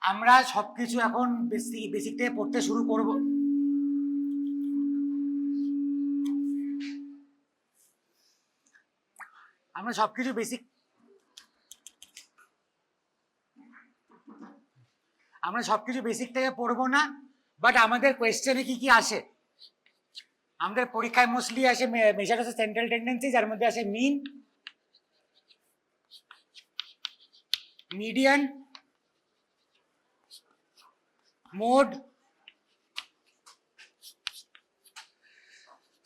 আমরা সবকিছু এখন বেসিক থেকে পড়তে শুরু করব। আমরা সবকিছু বেসিক থেকে পড়বো না, বাট আমাদের কোয়েশ্চেনে কি আসে, আমাদের পরীক্ষায় মোস্টলি আসে মেজার আছে সেন্ট্রাল টেন্ডেন্সি, যার মধ্যে আসে mean, median, mode,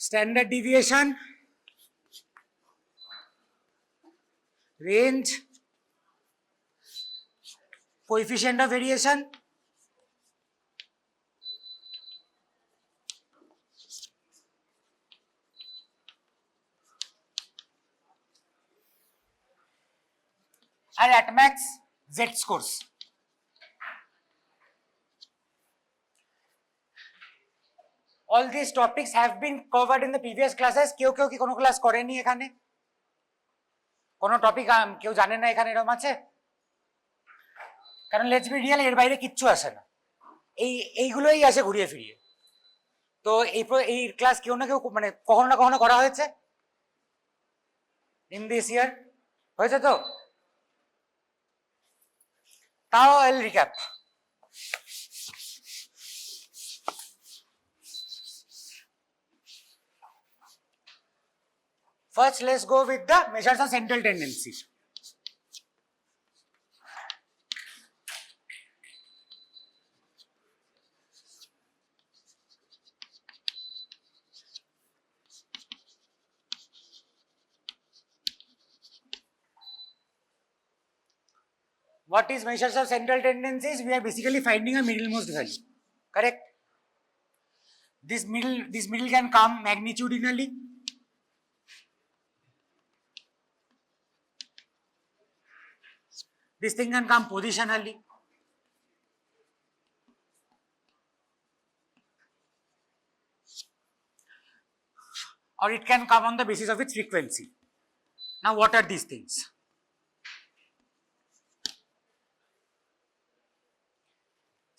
standard deviation, range, coefficient of variation, and at max z scores. All these topics have been covered in the previous classes. কেউ কি কোনো ক্লাস করেনি এখানে? কোনো টপিক কেউ জানে না এখানে এরকম আছে? কারণ লেটস বি রিয়েল, এর বাইরে কিচ্ছু আসে না, এইগুলোই আসে ঘুরিয়ে ফিরিয়ে। তো এই ক্লাস কেউ না কেউ মানে কখনো না কখনো করা হয়েছে ইন দিস ইয়ার, হয়েছে তো? তাও আইল recap. First, let's go with the measures of central tendency. What is measures of central tendencies? We are basically finding a middlemost value, correct? This middle can come magnitudinally, this thing can come positionally, or it can come on the basis of its frequency. Now what are these things?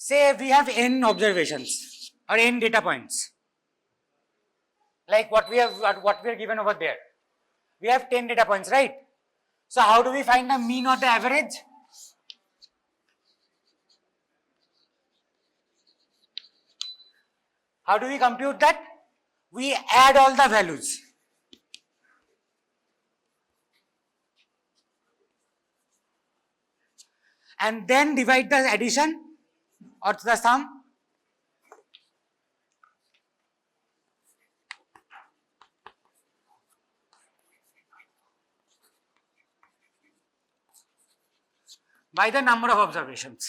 Say we have n observations or n data points, like what we are given over there. We have 10 data points, right? So how do we find the mean or the average? How do we compute that? We add all the values. And then divide the addition or the sum by the number of observations.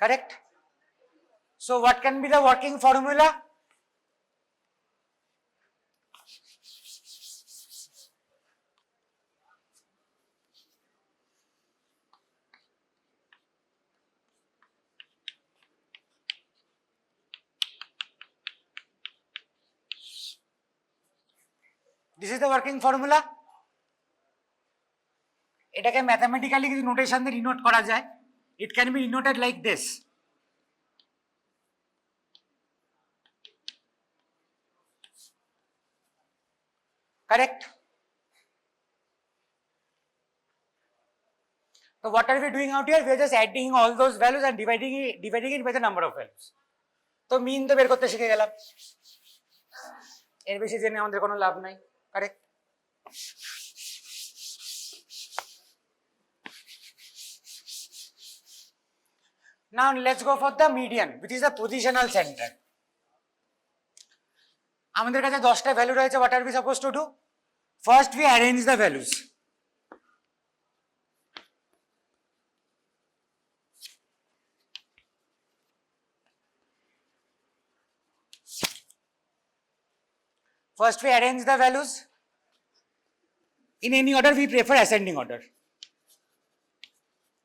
Correct? So what can be the working formula? This is the working formula. এটাকে mathematically কিছু notation দিয়ে denote করা যায়। It can be denoted like this. Correct? So what are we doing out here? We are just adding all those values and dividing it by the number of values. তো মিন তো বের করতে শিখে গেলাম, এর বেশি জেনে আমাদের কোনো লাভ নাই। Correct? Now let's go for the median, which is the positional center. আমাদের কাছে 10টা ভ্যালু রয়েছে। What are we supposed to do? First we arrange the values. First we arrange the values. In any order, we prefer ascending order.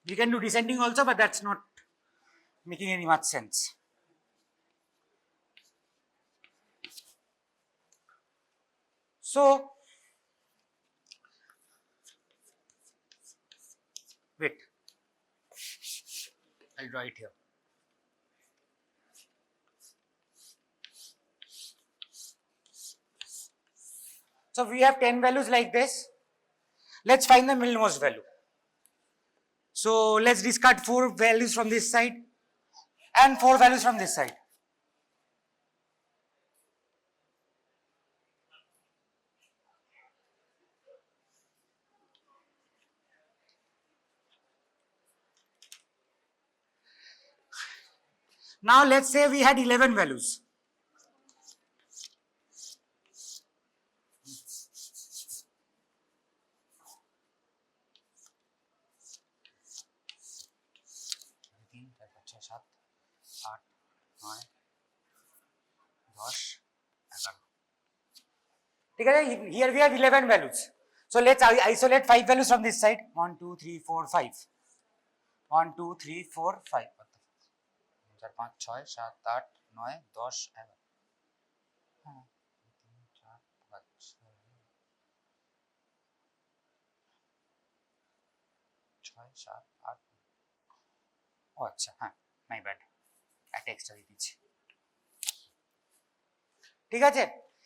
We can do descending also, but that's not making any much sense. So Wait, I'll draw it here. So we have 10 values like this. Let's find the middlemost value. So let's discard 4 values from this side and 4 values from this side. Now let's say we had 11 values. Here we have 11 values. So let's isolate 5 values from this side. 1, 2, 3, 4, 5. 1, 2, 3, 4, 5. 4, 5, 6, 7, 8, 9, 10, 11. 6, 7, 8. ও আচ্ছা, হ্যাঁ, my bad, একটা extra দিয়ে দিচ্ছি। ঠিক আছে,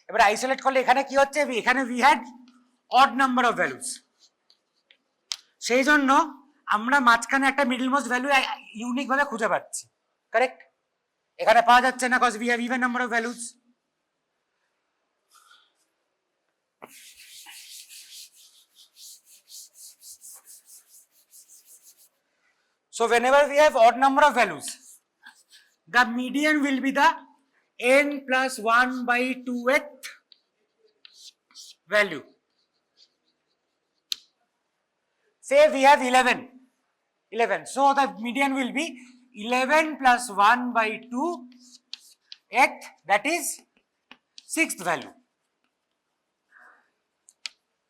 এবার isolate করলে এখানে কি হচ্ছে, এখানে we had odd number of values, সেই জন্য আমরা মাঝখানে একটা মিডল মোস্ট ভ্যালু ইউনিক ভাবে খুঁজে পাচ্ছি। কারেক্ট? এখানে পাওয়া যাচ্ছে না, cause we have even number of values. So whenever we have odd number of values, the median will be the n plus 1 by 2th value. Say we have 11. So the median will be 11 plus 1 by 2th, that is 6th value.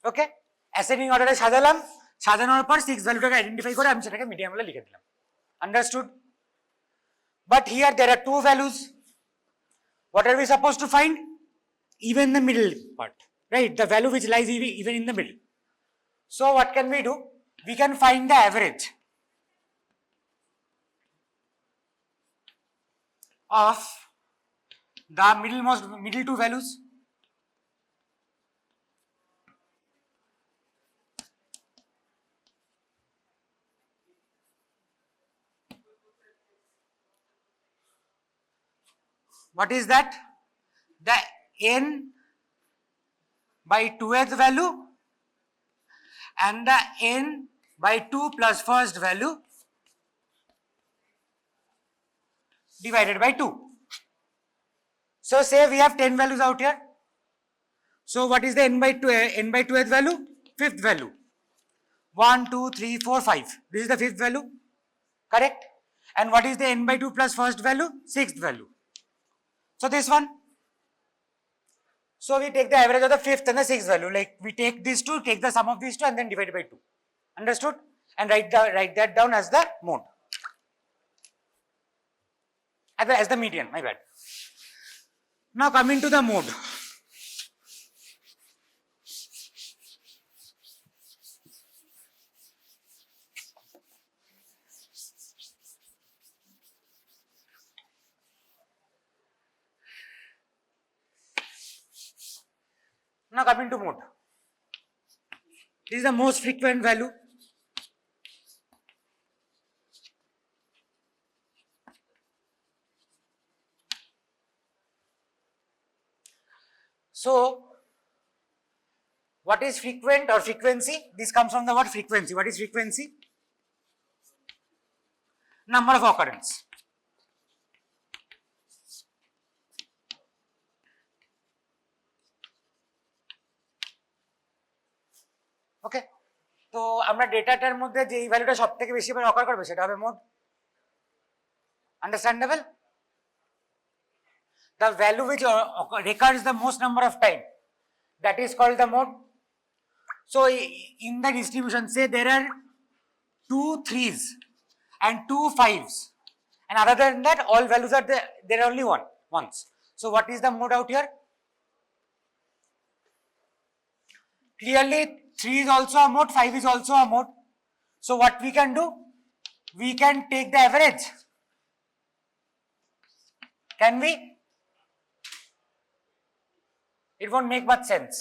Okay? Ascending order এ সাজালাম, সাজানোর পর 6th ভ্যালুটাকে identify করে আমি সেটাকে median বলে লিখে দিলাম। Understood? But here there are 2 values. What are we supposed to find? Even the middle part, right? The value which lies even in the middle. So what can we do? We can find the average of the middle 2 values. What is that? The n by 2th value and the n by 2 plus first value divided by 2. So say we have 10 values out here. So what is the n by 2th value? 5th value. 1, 2, 3, 4, 5. This is the 5th value. Correct? And what is the n by 2 plus first value? 6th value. So this one. So we take the average of the 5th and the 6th value. Like we take these two, take the sum of these two and then divide by 2. Understood? And write that down as the mode. As the median, my bad. Now coming to the mode. Now coming to mode. This is the most frequent value. So what is frequent or frequency? This comes from the word frequency. What is frequency? Number of occurrence. ওকে, তো আমরা ডেটাটার মধ্যে যে এই ভ্যালুটা সব থেকে বেশি বার অকার করবে সেটা হবে mode. Understandable? The value which recurs the most number of time, that is called the mode. So in the distribution, say there are 2 3s and 2 5s, and other than that all values are there are only ones. So what is the mode out here? Clearly 3 is also a mode, 5 is also a mode. So what we can do, we can take the average. Can we? It won't make much sense.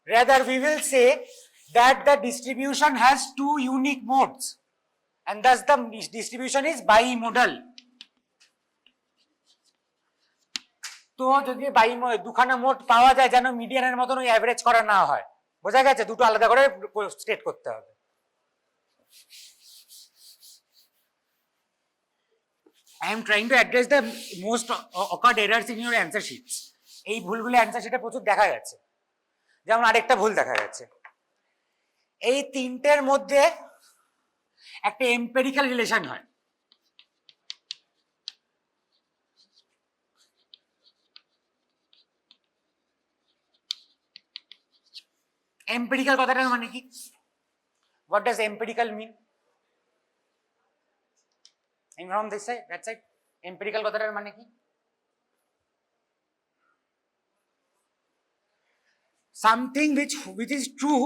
Rather, we will say that the distribution has two unique modes, and thus the distribution is bimodal. তো যদি দুখানা mode পাওয়া যায় যেন মিডিয়ানের মতন ওই average করা না হয়, বোঝা গেছে? দুটো আলাদা করে স্টেট করতে হবে। I am trying to address the most occurred errors in your answer sheets. এই ভুলগুলো অ্যান্সার শিটে প্রচুর দেখা গেছে। যেমন আরেকটা ভুল দেখা গেছে, এই তিনটের মধ্যে একটা এম্পিরিক্যাল রিলেশন হয়। এম্পিরিক্যাল কথাটার মানে কি? What does empirical mean? From this side, that side, empirical কথাটার মানে কি? Something which is true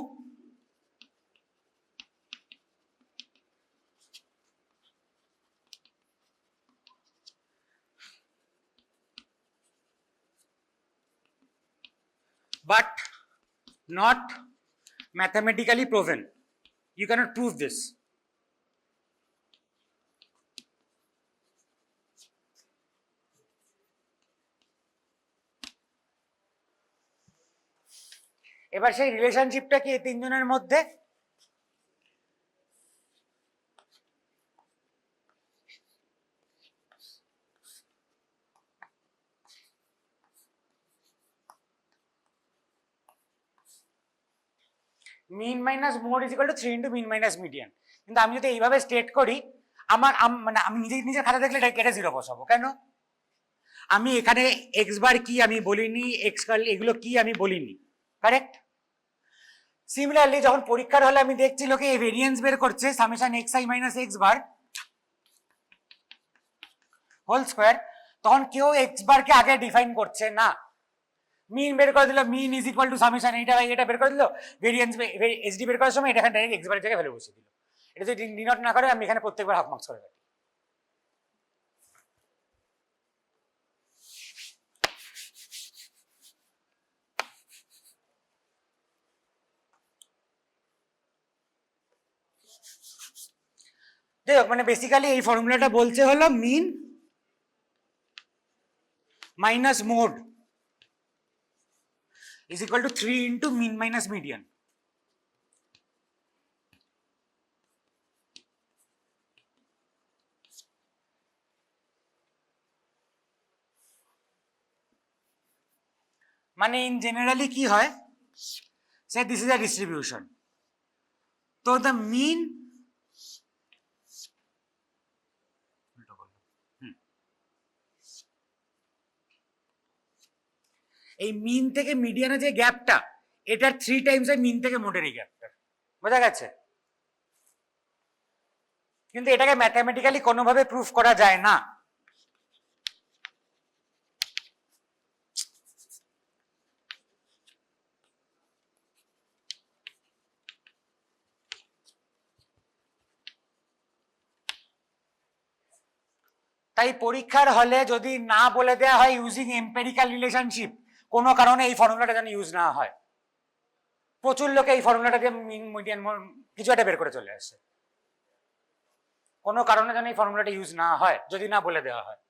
but not mathematically proven. You cannot prove this. এবার সেই রিলেশনশিপটা কি এই তিনজনের মধ্যে? Mean minus mode is equal to 3 into mean minus median. কিন্তু আমি যদি এইভাবে স্টেট করি, আমার মানে আমি নিজের খাতা দেখলে এটা কেটে জিরো বসাবো। কেন? আমি এখানে এক্স বার কি আমি বলিনি, এক্স কার্ল এগুলো কি আমি বলিনি, কারেক্ট? সিমিলারলি যখন পরীক্ষার হলে আমি দেখছি লোকে এই ভেরিয়েন্স বের করছে summation x i minus x bar whole square, তখন কেউ এক্স বারকে আগে ডিফাইন করছে না। মিন বের করে দিল, mean is equal to summation এটা বের করে দিল, ভেরিয়েন্স এসডি বের করার সময় এটা এখানে ডাইরেক্ট এক্স বারের জায়গায় ভ্যালু বসিয়ে দিল। এটা যদি ডিনোট না করে আমি এখানে প্রত্যেকবার হাফ মার্কস করে কাটি। দেখ মানে বেসিক্যালি এই ফর্মুলাটা বলছে হলো mean minus mode is equal to 3 into mean minus median. মানে in generally কি হয়, say this is a distribution, তো the mean এই মিন থেকে মিডিয়ানের যে গ্যাপটা, এটার 3 টাইমস হয় মিন থেকে মোডের এই গ্যাপটা, বোঝা গেছে? কিন্তু এটাকে ম্যাথমেটিক্যালি কোনোভাবে প্রুফ করা যায় না। তাই পরীক্ষার হলে যদি না বলে দেওয়া হয় ইউজিং এম্পেরিক্যাল রিলেশনশিপ, কোনো কারণে এই ফর্মুলাটা যেন ইউজ না হয়। প্রচুর লোকে এই ফর্মুলাটা দিয়ে মিন মিডিয়ান কিছু একটা বের করে চলে আসে। কোনো কারণে যেন এই ফর্মুলাটা ইউজ না হয় যদি না বলে দেওয়া হয়।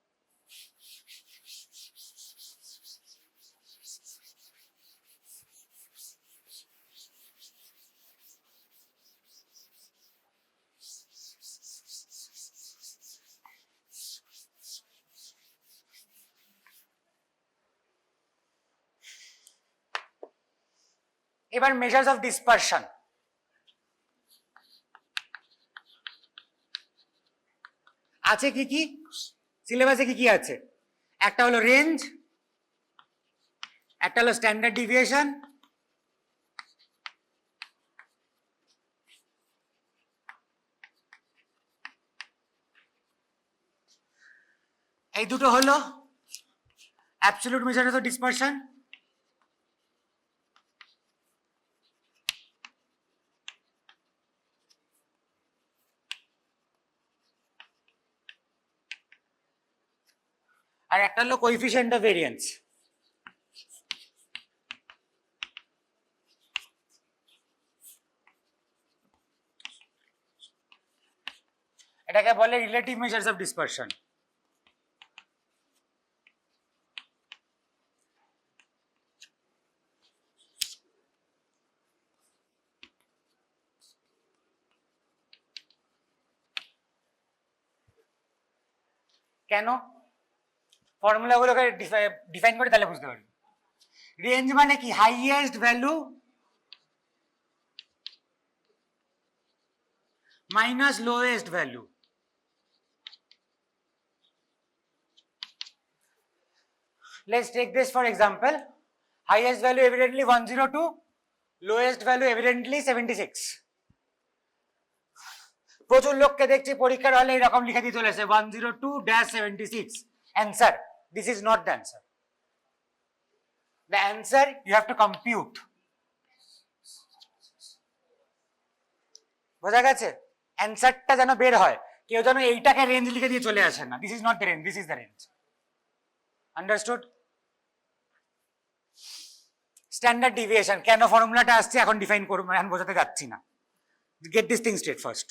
এবার মেজার্স অফ ডিসপারশন। আছে কি কি সিলেবাসে কি কি আছে? একটা হলো রেঞ্জ, একটা হলো স্ট্যান্ডার্ড ডিভিয়েশন, এই দুটো হলো অ্যাবসলিউট মেজার্স অফ ডিসপারশন। আর একটা হলো কোএফিসিয়েন্ট অফ ভেরিয়েন্স। এটাকে বলে রিলেটিভ মেজার্স অফ ডিসপারশন। কেন ফর্মুলাগুলোকে ডিফাইন করে তাহলে বুঝতে পারবি। রেঞ্জ মানে কি? Highest value minus lowest value. Let's take this for example. Highest value evidently 102, lowest value evidently 76. প্রচুর লোককে দেখছি পরীক্ষার হলে এরকম লিখে দিয়ে চলেছে 102-76. Answer. This is not the answer. The answer you have to compute. বোঝা গেছে? অ্যান্সারটা যেন বের হয়, কেউ যেন এইটাকে রেঞ্জ লিখে দিয়ে চলে আসে না। This is not the range, this is the range. Understood? Standard deviation কেন ফর্মুলাটা আসছে এখন ডিফাইন করব, এখন বোঝাতে যাচ্ছি না। Get this thing straight first.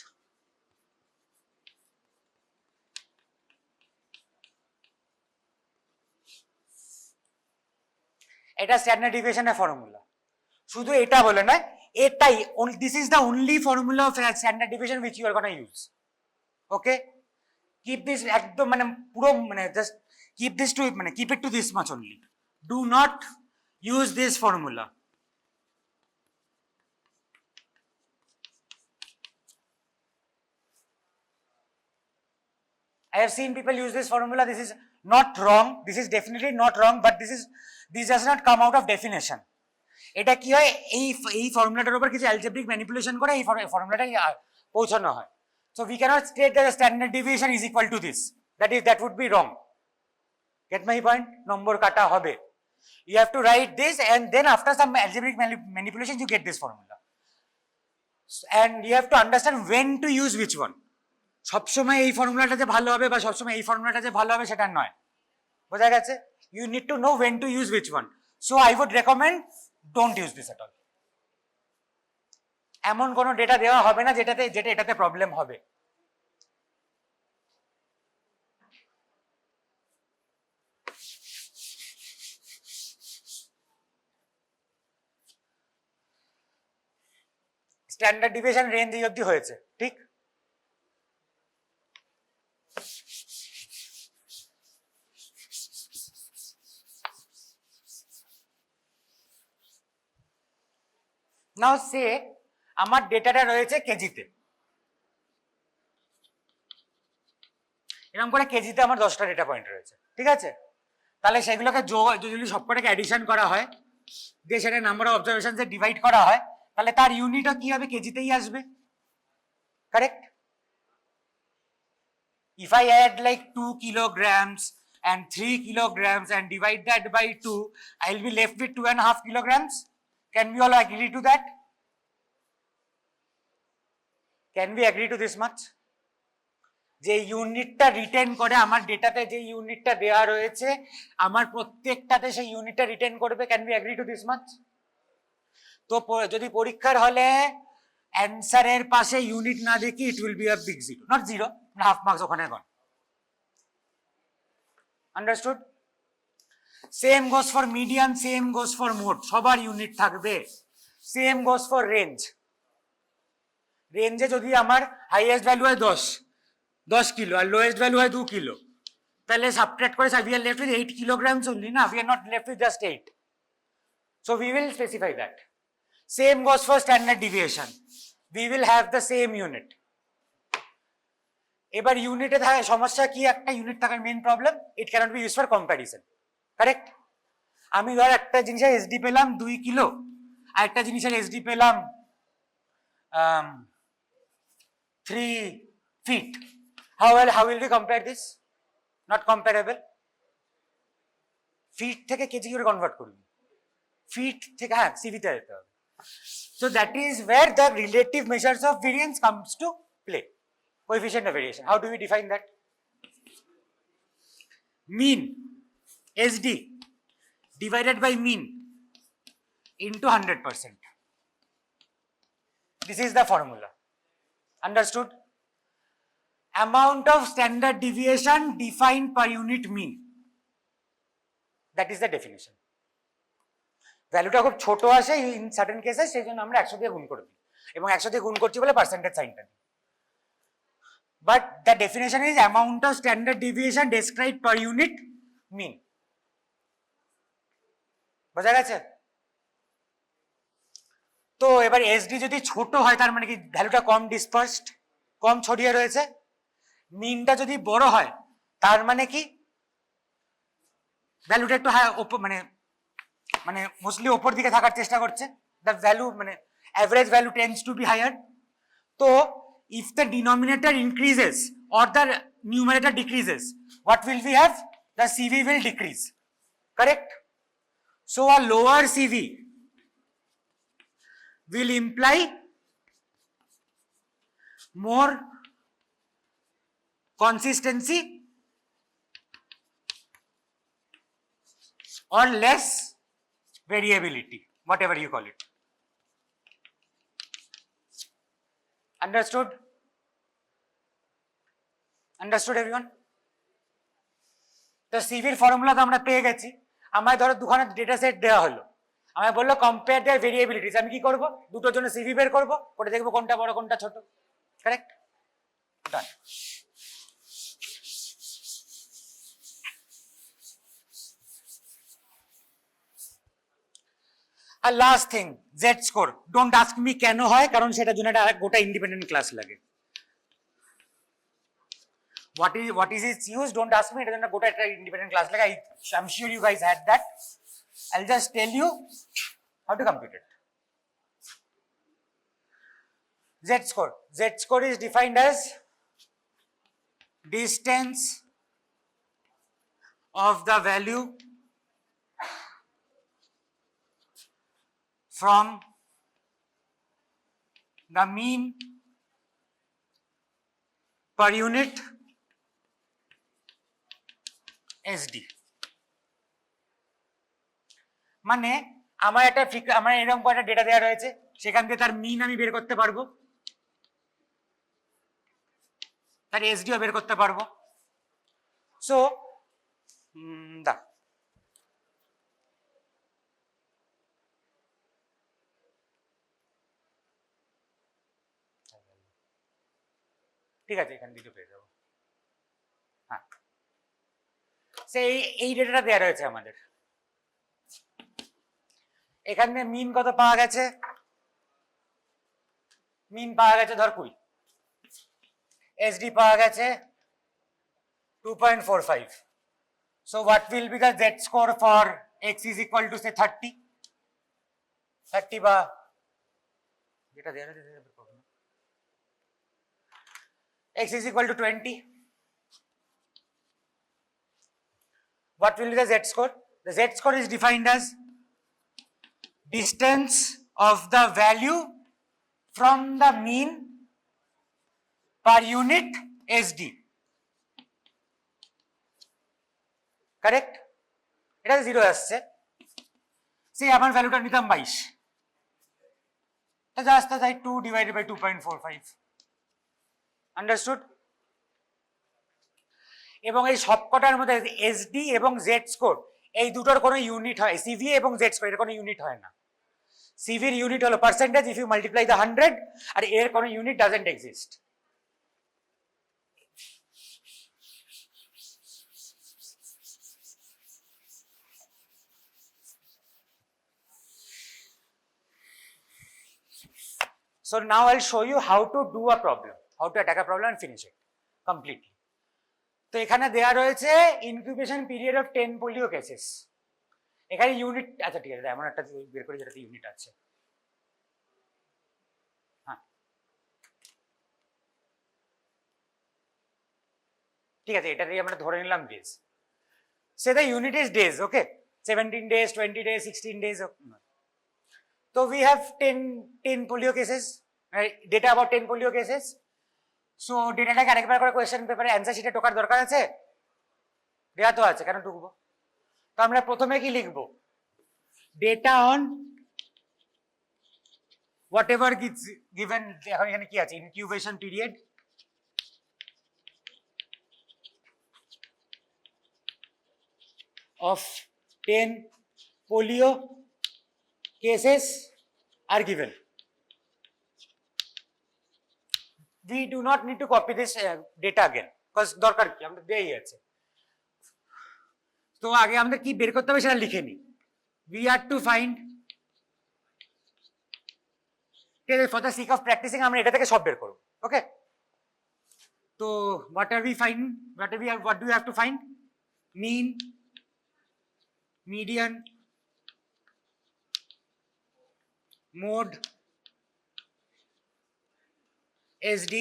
এটা স্ট্যান্ডার্ড ডিভিয়েশনের ফর্মুলা। শুধু এটা বলে নয়, এটাই this is the only formula of standard deviation which you are gonna use. Okay, keep this একদম মানে পুরো মানে জাস্ট কিপ দিস টু মানে keep it to this much only. Do not use this formula. I have seen people use this formula. This is not wrong. This is definitely not wrong, but this does not come out of definition. এটা কি হয়, এই ফর্মুলাটার উপর কিছু algebraic manipulation করে এই ফর্মুলাটা পৌঁছানো হয়। So we cannot state that the standard deviation is equal to this. That would be wrong. Get my point? নম্বর কাটা হবে। You have to write this and then after some algebraic manipulation you get this formula. And you have to understand when to use which one. সবসময় এই ফর্মুলাটা যে ভালো হবে বা সবসময় এই ফর্মুলাটা যে ভালো হবে সেটা নয়। বোঝা গেছে? You need to know when to use which one. So I would recommend don't use this at all. এমন কোনো ডেটা দেওয়া হবে না যেটা এটাতে প্রবলেম হবে। স্ট্যান্ডার্ড ডিভিয়েশন রেঞ্জ এই অবধি হয়েছে, ঠিক? নাও সে আমার ডেটাটা রয়েছে কেজিতে, এরকম করে কেজিতে আমার 10টা ডেটা পয়েন্ট রয়েছে, ঠিক আছে? তাহলে সেগুলোকে যদি সবকটাকে অ্যাডিশন করা হয়, দিয়ে সেটা নাম্বার অফ অবজারভেশন ডিভাইড করা হয়, তাহলে তার ইউনিটও কি হবে? কেজিতেই আসবে, correct? If I add like 2 kilograms and 3 kilograms and divide that by 2, I'll be left with 2.5 kilograms. Can we all agree to that? Can we agree to this much? যে ইউনিটটা written করে আমার ডেটাতে, যে ইউনিটটা দেওয়া রয়েছে আমার প্রত্যেকটাতে সেই ইউনিটটা রিটেন করবে। Can be agree to this much? তো যদি পরীক্ষার হলে অ্যান্সারের পাশে ইউনিট না দেখি, it will be a big zero, not zero, half marks ওখানে gone. Understood? Same goes for median, same goes for mode, সবার ইউনিট থাকবে। Same goes for range. রেঞ্জে যদি আমার হাইয়েস্ট ভ্যালু হয় 10 কিলো আর লোয়েস্ট ভ্যালু হয় 2 কিলো, তাহলে subtract করে we are left with 8 kilograms only, না? We are not left with just 8. So we will specify that. Same goes for standard deviation. We will have the same unit. এবার ইউনিটে থাকে সমস্যা কি? একটা ইউনিট থাকার main problem, it cannot be use for comparison, correct? আমি ধর একটা জিনিসের এসডি পেলাম 2 কিলো আর একটা জিনিসের এসডি পেলাম 3 feet. How will we compare this? Not comparable. Feet থেকে কেজি করে কনভার্ট করবি, ফিট থেকে হ্যাঁ সিভিতে যেতে হবে। So that is where the relative measures of variance comes to play. Coefficient of variation. How do we define that? Mean. SD divided by mean into 100%. This is the formula. Understood? Amount of standard deviation defined per unit mean. That is the definition. ভ্যালুটা খুব ছোট আসে in certain কেসে, সেই জন্য আমরা 100 দিয়ে গুণ করে দিই, এবং 100 দিয়ে গুণ করছি বলে পার্সেন্টেজ সাইনটা দিই। But the definition is amount of standard deviation describe per unit mean. বোঝা গেছে? তো এবার এসডি যদি ছোট হয় তার মানে কি ভ্যালুটা কম ডিসপার্সড, কম ছড়িয়ে রয়েছে। মিনটা যদি বড় হয় তার মানে কি ভ্যালুটা একটু মানে মানে মোস্টলি ওপর দিকে থাকার চেষ্টা করছে, দ্য ভ্যালু মানে average value tends to be higher. তো if the denominator increases or the numerator decreases, what will we have? The CV will decrease, correct? So a lower CV will imply more consistency or less variability, whatever you call it. Understood? Understood everyone? তো সিভির formula তো আমরা পেয়ে গেছি। আমায় ধরো দুখানা data set দেওয়া হলো, আমায় বললো কম্পেয়ার দেয়ার ভেরিয়েবিলিটিস। আমি কি করব? দুটোর জন্য সিভি বের করব, করে দেখবো কোনটা বড় কোনটা ছোট। কারেক্ট? ডান। আর last thing, z score. Don't ask me কেন হয়, কারণ সেটার জন্য একটা গোটা ইন্ডিপেন্ডেন্ট ক্লাস লাগে। what is its use? Don't ask me, এটার জন্য গোটা একটা ইন্ডিপেন্ডেন্ট ক্লাস লাগে। I'm sure you guys had that. I'll just tell you how to compute it. Z score is defined as distance of the value from the mean per unit SD। মানে আমার এরকম কয়েকটা data দেওয়া রয়েছে, সেখান থেকে তার মিন আমি বের করতে পারবো, তার এসডিও বের করতে পারবো। সো ঠিক আছে, এখান থেকে পেয়ে যাবো। হ্যাঁ, সেই এই ডেটাটা দেওয়া রয়েছে আমাদের। এখানে মিন কত পাওয়া গেছে? মিন পাওয়া গেছে ধর 20, এসডি পাওয়া গেছে 2.45। So what will be the Z score for x is equal to say 30 বা যেটা দেওয়া রয়েছে x is equal to 20. What will be the Z score? The Z score is defined as distance of the value from the mean per unit SD. Correct? এটা 0 আসছে। সেই আমার ভ্যালুটা নিতাম 22, এটা জাস্ট তাই 2 divided by 2.45। আন্ডারস্টুড? এবং এই সবকটার মধ্যে এসডি এবং জেড স্কোর এই দুটোর কোনো ইউনিট হয়, সিভি এবং জেড স্কোর এর কোনো ইউনিট হয় না। সিভির ইউনিট হলো percentage if you multiply the 100, আর এর কোনো unit doesn't exist. So now I'll show you how to do a problem, how to attack a problem and finish it completely. তো এখানে দেয়া রয়েছে incubation period of 10 polio cases. এখানে unit, আচ্ছা ঠিক আছে, এমন একটা বের করে যেটাতে ইউনিট আছে। হ্যাঁ ঠিক আছে, এটাতেই আমরা ধরে নিলাম days. Say the unit is days, okay, 17 days, 20 days, 16 days. So we have 10 polio cases, data about 10 polio cases. So ডেটাটাকে আরেকবার করে কোয়েশ্চেন পেপারে অ্যান্সার শিটে টোকার দরকার আছে? দেয়া তো আছে, কেন টুকবো? তো আমরা প্রথমে কি লিখবো, data on what ever given, এখন এখানে কি আছে, incubation period of 10 polio cases are given. We do not need to copy this data again because দরকার কি, আমাদের দেই আছে। তো আগে আমাদের কি বের করতে হবে সেটা লিখে নিই। We are to find, for the sake of practicing আমরা এটা থেকে সব বের করব, ওকে? তো what are we find, what do we have to find? Mean, median, mode, SD,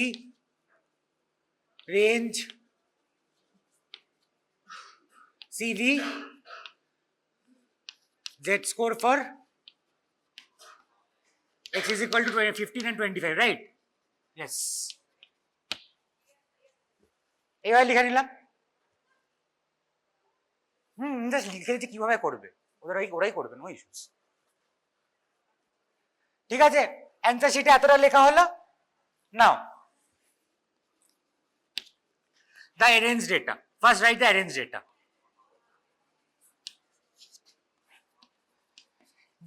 range, CV, Z score for x is equal to 15 and 25, right? Yes. এবার লিখে নিলাম। জাস্ট লিখে দিচ্ছি কিভাবে করবে, ওরাই করবে, নো ইস্যুস। ঠিক আছে, অ্যান্সার শিটে এতটা লেখা হলো। Now the arranged data, first write the arranged data.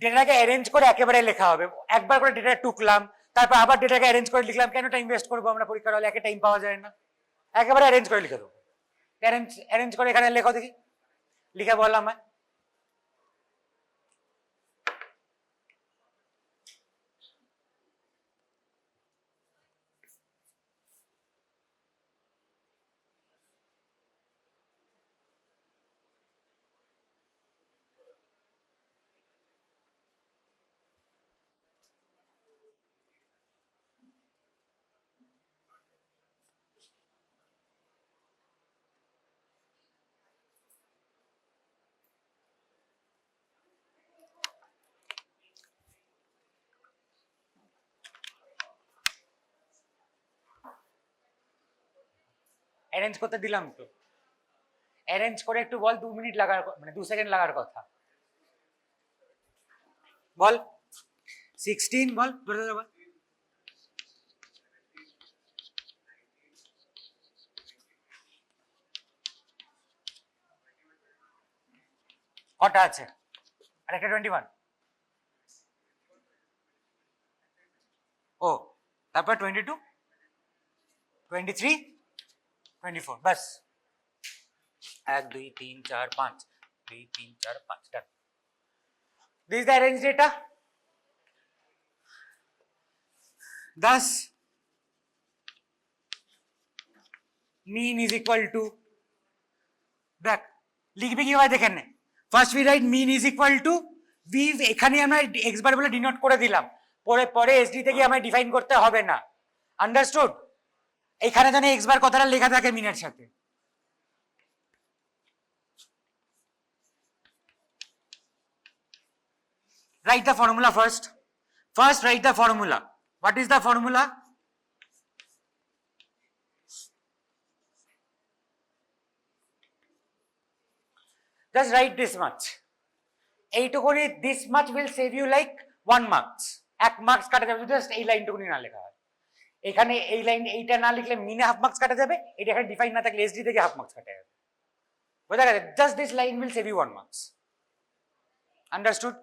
ডেটাটাকে অ্যারেঞ্জ করে একেবারে লেখা হবে, একবার করে ডেটা টুকলাম, তারপর আবার ডেটাকে অ্যারেঞ্জ করে লিখলাম, কেন টাইম ওয়েস্ট করবো আমরা, পরীক্ষার হলে একে টাইম পাওয়া যায় না, একেবারে অ্যারেঞ্জ করে লিখে দেবো। অ্যারেঞ্জ করে এখানে লেখো দেখি, লিখে বললাম আমায়। অ্যারেঞ্জ করতে দিলাম তো, অ্যারেঞ্জ করে একটু বল, 2 মিনিট লাগার, মানে 2 সেকেন্ড লাগার কথা, বল 16, বল বল। কটা আছে, আর একটা 21, ও তারপর 22, 23, 24, বাস 1 2 3 4 5, 2 3 4 5, done. This is the arranged data. Thus mean is equal to, দেখ লিখবি কিভাবে দেখেন নে, first we write mean is equal to, ভি এখানে আমরা এক্স বার বলে ডিনোট করে দিলাম, পরে এসডি থেকে আমরা ডিফাইন করতে হবে না, আন্ডারস্টুড? এখানে যেন এক্স বার কথাটা লেখা থাকে মিনের সাথে। Write the formula first. First write the formula. What is the formula? Just write this much. এইটুকুনি, this much will save you like 1 marks. 1 marks কাটা যাবে, জাস্ট এই লাইনটুকুনি না লেখা হয়। এখানে এই লাইন, এইটা না লিখলে মিনে হাফ মার্কস কাটা যাবে, এটা এখানে ডিফাইন না থাকলে এসডি থেকে হাফ মার্কস কাটা যাবে, বোঝা গেছে? Just this line will save you 1 marks. Understood?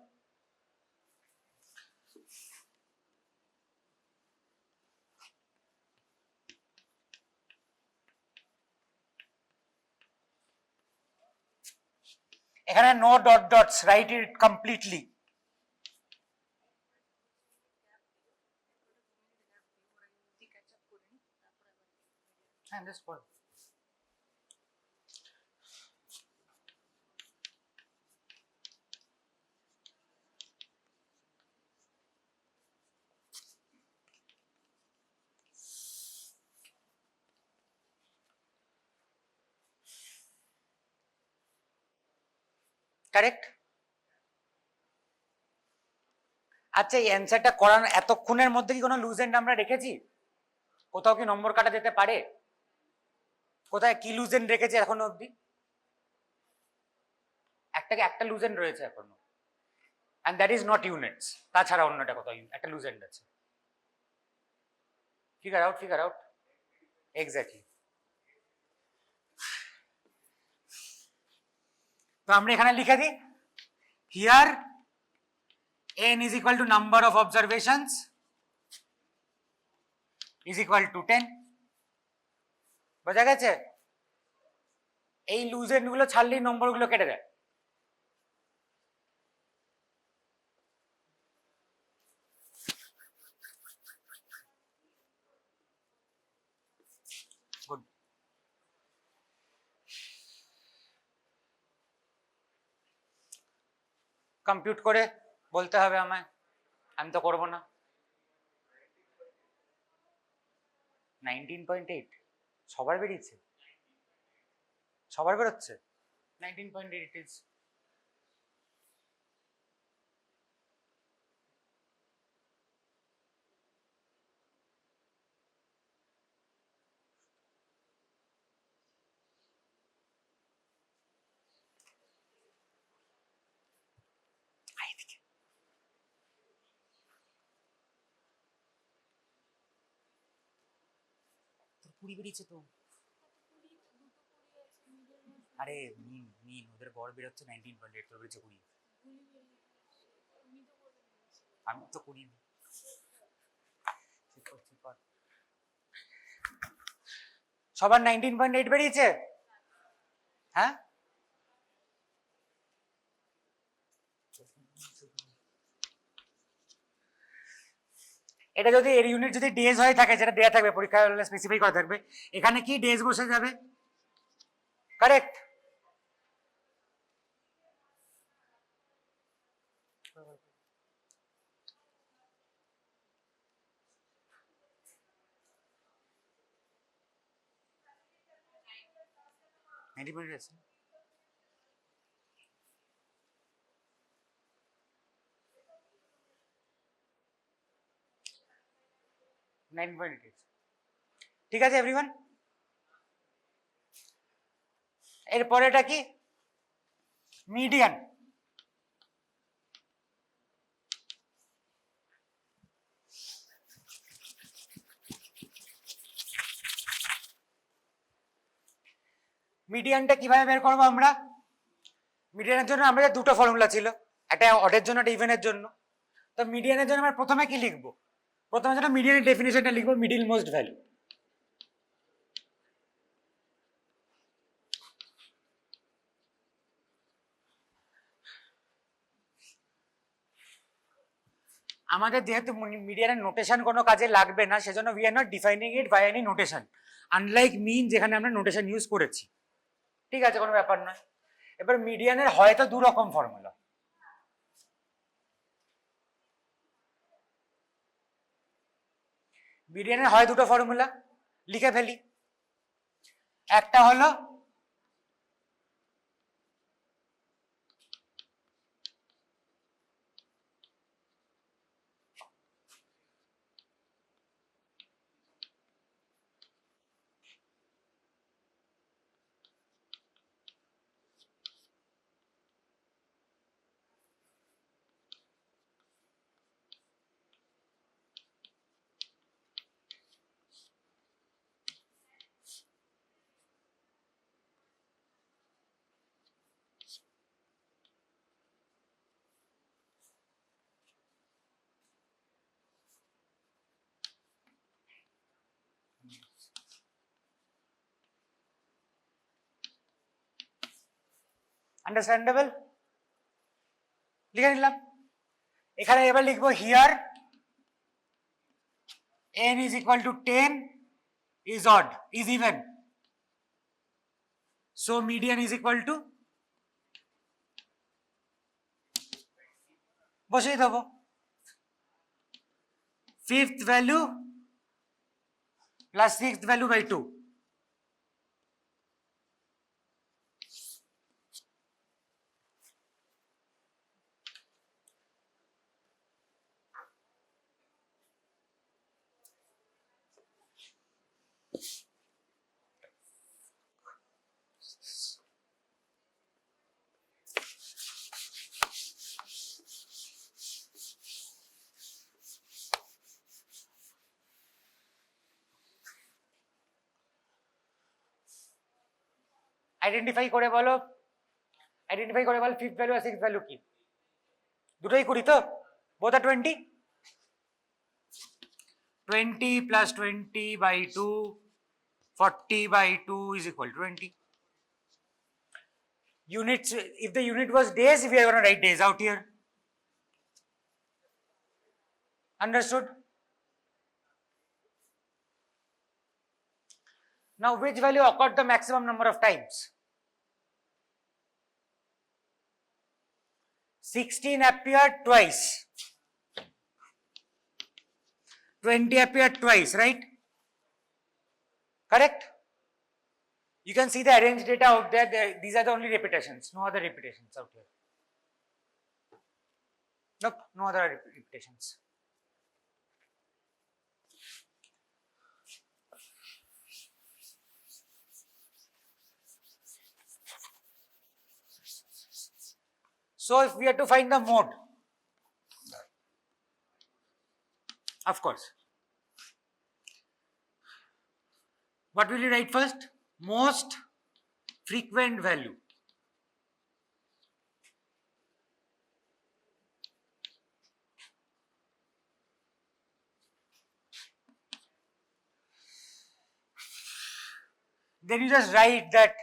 এখানে no dot dots, write it completely. And this one. Correct? আচ্ছা, এই অ্যান্সারটা করার এতক্ষণের মধ্যে কি কোনো লুজ এন্ড আমরা রেখেছি? কোথাও কি নম্বর কাটা যেতে পারে? কোথায় কি লুজ এন্ড রেখেছি এখনো অবধি? একটা একটাকে একটা লুজ এন্ড রয়েছে এখনো, and that is not units, তাছাড়া অন্যটা কোথাও একটা লুজ এন্ড আছে। Figure out exactly. তো আমরা এখানে লিখে দিই, here n is equal to number of observations is equal to 10। বোঝা গেছে? এই লুজ এন্ড গুলো ছাড়লেই নম্বরগুলো কেটে দেয়। গুড। কম্পিউট করে বলতে হবে আমায়, আমি তো করবো না। 19.8 সবার বেরিয়েছে, সবার বেরোচ্ছে 19.8 ইজ। কুড়ি বেরিয়েছে তো, আরে মিন ওদের গড় বেরোচ্ছে 19.8, তোর বেরিয়েছে 20। আমি তো 20 সবার 19.8 বেরিয়েছে। হ্যাঁ এটা যদি এর ইউনিট যদি ডেজ হয়ে থাকে, যেটা দেয়া থাকবে পরীক্ষায় স্পেসিফাই করা থাকবে, এখানে কি ডেজ বসে যাবে, কারেক্ট? আছে। ঠিক আছে এভরিওয়ান, এরপরেটা কি, মিডিয়ান। মিডিয়ানটা কিভাবে বের করবো আমরা? মিডিয়ানের জন্য আমাদের দুটো ফর্মুলা ছিল, একটা অডের জন্য একটা ইভেনের জন্য। তো মিডিয়ানের জন্য আমরা প্রথমে কি লিখবো? প্রথমে যেটা মিডিয়ানের ডেফিনিশনটা লিখবো, মিডিল মোস্ট ভ্যালু। আমাদের যেহেতু মিডিয়ানের নোটেশন কোনো কাজে লাগবে না, সেজন্য we are not defining it by any notation, unlike mean যেখানে আমরা নোটেশন ইউজ করেছি। ঠিক আছে, কোনো ব্যাপার নয়। এবার মিডিয়ানের হয়তো দু রকম ফর্মুলা, মিডিয়ানের হয় দুটো ফর্মুলা, লিখে ফেলি। একটা হলো আন্ডারস্ট্যান্ডেবল, লিখে নিলাম। এখানে এবার লিখবো here n is equal to 10 is odd is even, so median is equal to, বসিয়ে দেবো fifth value plus sixth value by 2। Identify করে বলো ফিফথ ভ্যালু আর সিক্স ভ্যালু কি, দুটোই করি তো, both are 20, 20 plus 20 by 2, 40 by 2 is equal to 20. Units, if the unit was days, we are going to write days out here. Understood? Now, which value occurred the maximum number of times? 16 appeared twice. 20 appeared twice, right? Correct? You can see the arranged data out there. These are the only repetitions, no other repetitions out here. Nope, no other repetitions. So if we have to find the mode, of course, what will you write first? Most frequent value. Then you just write that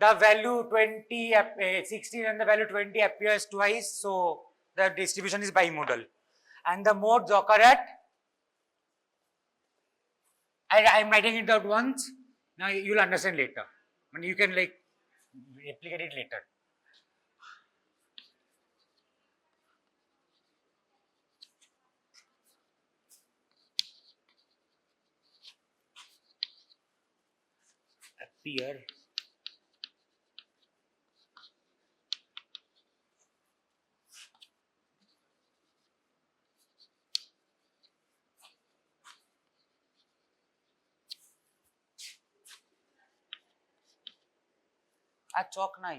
the value 16 and the value 20 appears twice, so the distribution is bimodal. And the modes occur at, I'm writing it out once, now you'll understand later. I mean, you can like replicate it later. Appear আর চক নাই,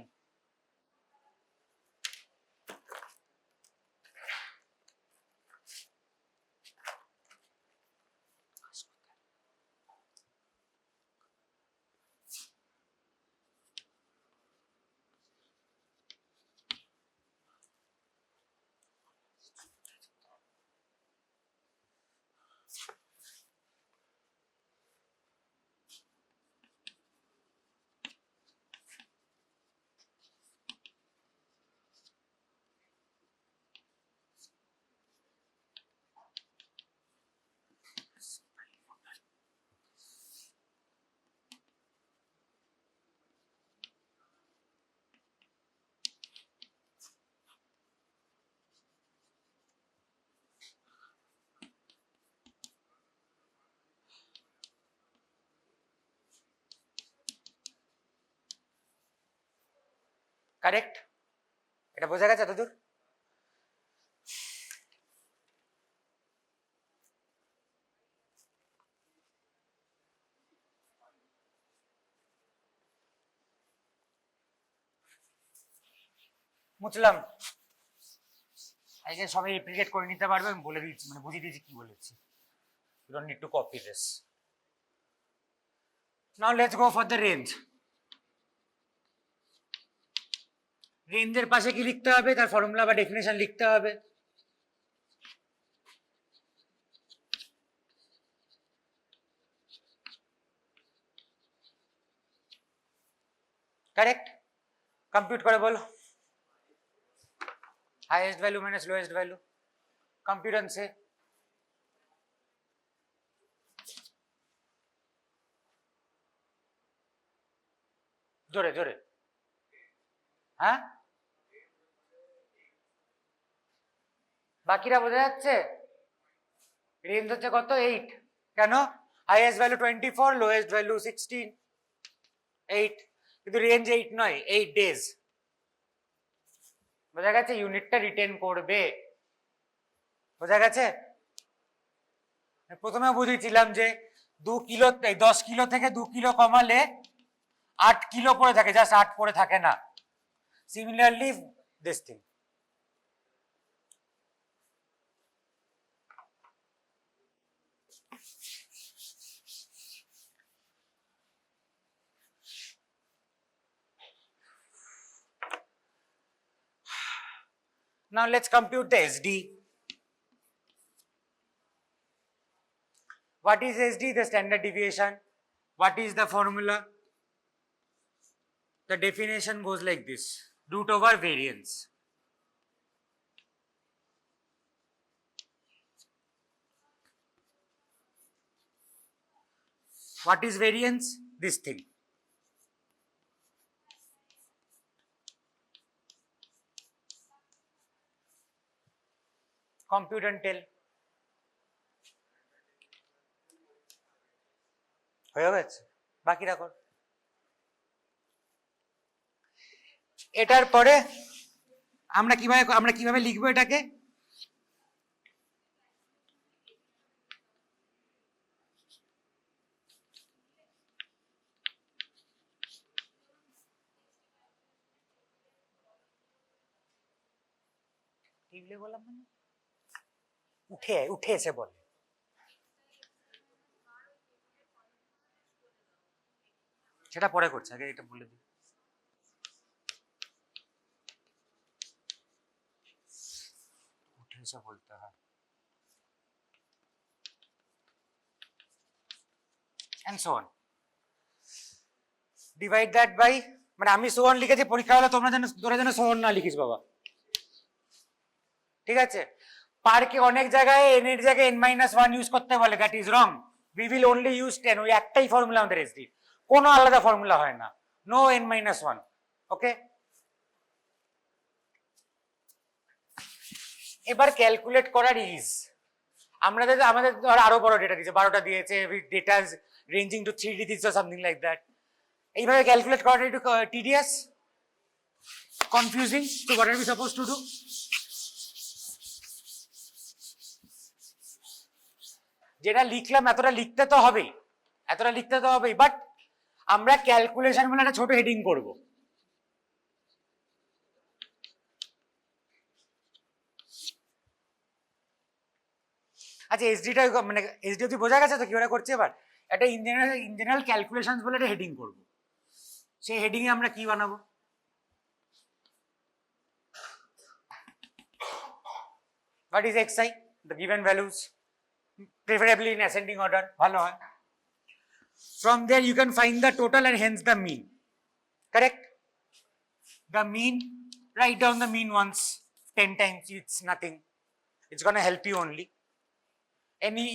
correct? এটা বোঝা গেছে এতদূর? মুছলাম, আজকে সবাই replicate করে নিতে পারবে, আমি বলে দিচ্ছি, মানে বুঝিয়ে দিয়েছি কি বলেছি। You don't need to copy this. Now let's go for the range. রেঞ্জের পাশে কি লিখতে হবে? তার ফর্মুলা বা ডেফিনেশন লিখতে হবে। কারেক্ট? কম্পিউট করে বলো, highest value minus lowest value, computer से जोरे जोरे, हाँ বাকিরা বোঝা যাচ্ছে? রেঞ্জ হচ্ছে কত? 8। কেন? হাইয়েস্ট ভ্যালু 24, লোয়েস্ট ভ্যালু 16, 8, কিন্তু রেঞ্জ 8 নয়, 8 ডেজ। বোঝা গেছে? ইউনিটটা রিটেন করবে, বোঝা গেছে? প্রথমে বুঝিয়েছিলাম যে 2 কিলো 10 কিলো থেকে 2 কিলো কমালে 8 কিলো পড়ে থাকে, জাস্ট 8 পড়ে থাকে না। Similarly this thing, Now let's compute the SD. What is SD? The standard deviation. What is the formula? The definition goes like this: root over variance. What is variance? This thing. Compute and tell. হয়ে গেছে, বাকি রাখো। এটার পরে আমরা কিভাবে লিখবো এটাকে? বললাম মানে উঠেছে বলে। সেটা পরে করছে, আগে এটা বলে দিই। উঠেছে বলতে হয়। and so on. Divide that by, মানে আমি so on লিখেছি, পরীক্ষা হলে তোরা যেন so on না লিখিস বাবা, ঠিক আছে? পার্কে অনেক জায়গায় n এর জায়গায় n-1 ইউজ করতে বলে, that is wrong. We will only use 10, ওই একটাই ফর্মুলা আমাদের এসডি, কোনো আলাদা ফর্মুলা হয় না, নো n-1। ওকে, এবার ক্যালকুলেট করার ইজ, আমাদের ধর আরো বড় ডেটা দিয়েছে, 12টা দিয়েছে, data ranging to 3 digits or something like that. এইভাবে ক্যালকুলেট করাটা একটু টিডিয়াস, কনফিউজিং। তো what are we supposed to do? যেটা লিখলাম এতটা লিখতে তো হবেই, বাট আমরা ক্যালকুলেশন বলে একটা ছোট হেডিং করব। আচ্ছা, এসডিটা মানে এসডি অব্দি বোঝা গেছে তো কিভাবে করছে? এবার একটা ইন জেনারেল ক্যালকুলেশনস বলে একটা হেডিং করব। সেই হেডিং এ আমরা কি বানাবো? What is xi? The given values, preferably in ascending order, ভালো হয়। From there you can find the total and hence the mean. Correct? The mean, write down the mean once, 10 times, it's nothing. It's gonna help you only.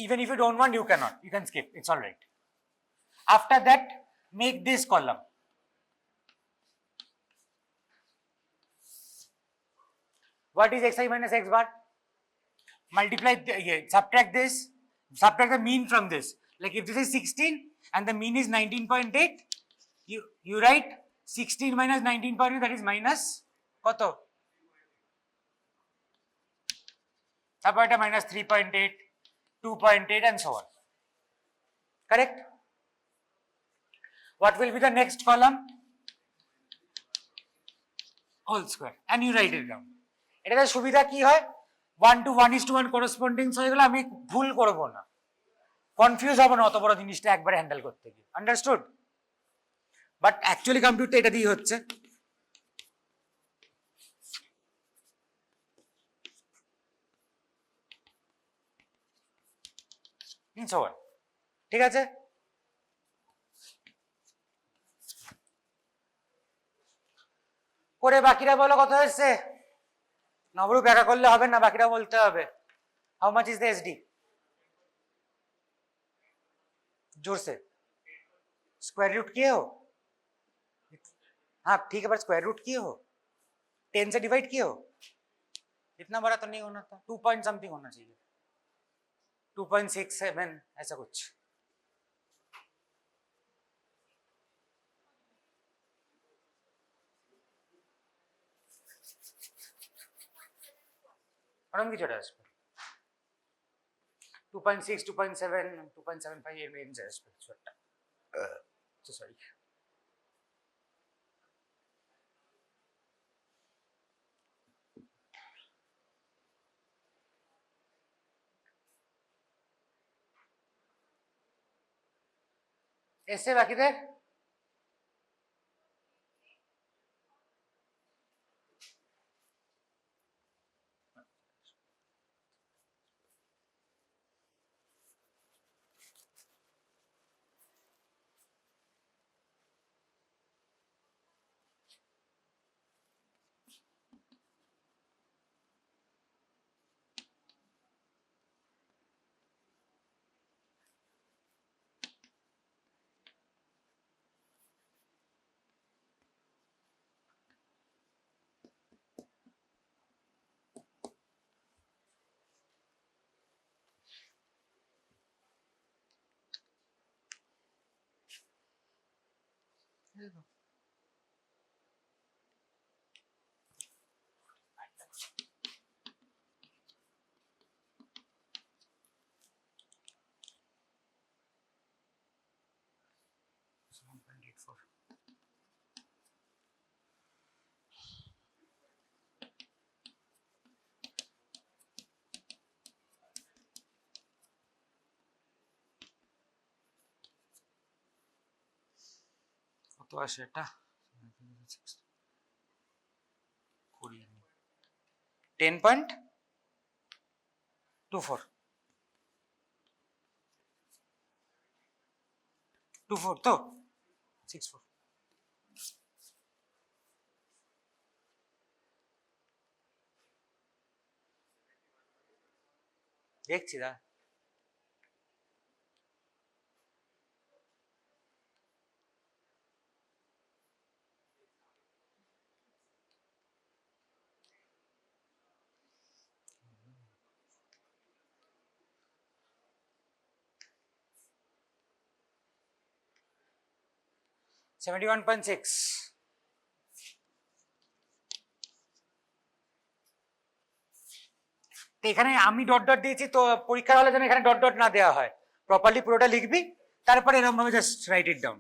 Even if you don't want, you cannot. You can skip. It's all right. After that, make this column. What is xi minus x bar? Multiply, subtract this, subtract the mean from this. Like if this is 16 and the mean is 19.8, you write 16 minus 19.8, that is minus কত? তারপর এটা minus 3.8, 2.8 and so on. Correct? What will be the next column? Whole square, and you write it down. এটাতে সুবিধা কি হয়? 1 to 1:1 correspondence হয়ে গেলে আমি ভুল করব না, কনফিউজ হব না অত বড় জিনিসটা একবার হ্যান্ডেল করতে গিয়ে। আন্ডারস্টুড? বাট অ্যাকচুয়ালি কম্পিউটার এটা দিয়ে হচ্ছে। ঠিক আছে, করে বাকিরা বলো কত হয়েছে? নবরূপ একা করলে হবে না, বাকিরা বলতে হবে। How much is the SD? जोर से स्क्वायर रूट किए हो? हाँ ठीक है, पर स्क्वायर रूट किए हो, 10 से डिवाइड किए हो? इतना बड़ा तो नहीं होना था, 2 पॉइंट समथिंग होना चाहिए, 2.67 ऐसा कुछ। और কিছু আসবে 2.6, 2.7, 2.75 এর রেঞ্জ আসবে কিছু একটা। তো সরি, এসে বাকিদের 1.84. কত আসে এটা 10.24 24 তো 64 দেখছি দা $71.6 তো এখানে আমি ডট ডট দিয়েছি তো পরীক্ষার হলে যেন এখানে ডট ডট না দেওয়া হয় প্রপারলি পুরোটা লিখবি তারপরে এরকম ভাবে just right it down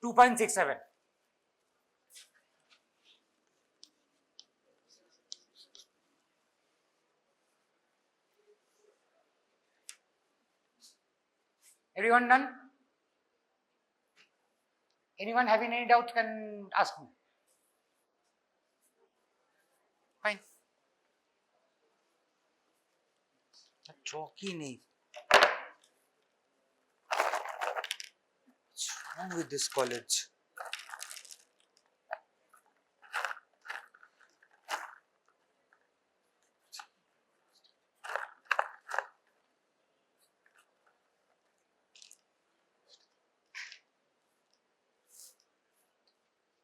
$2.67 Everyone done? Anyone having any doubt can ask me. Fine. Chalky nahi. What's wrong with this college?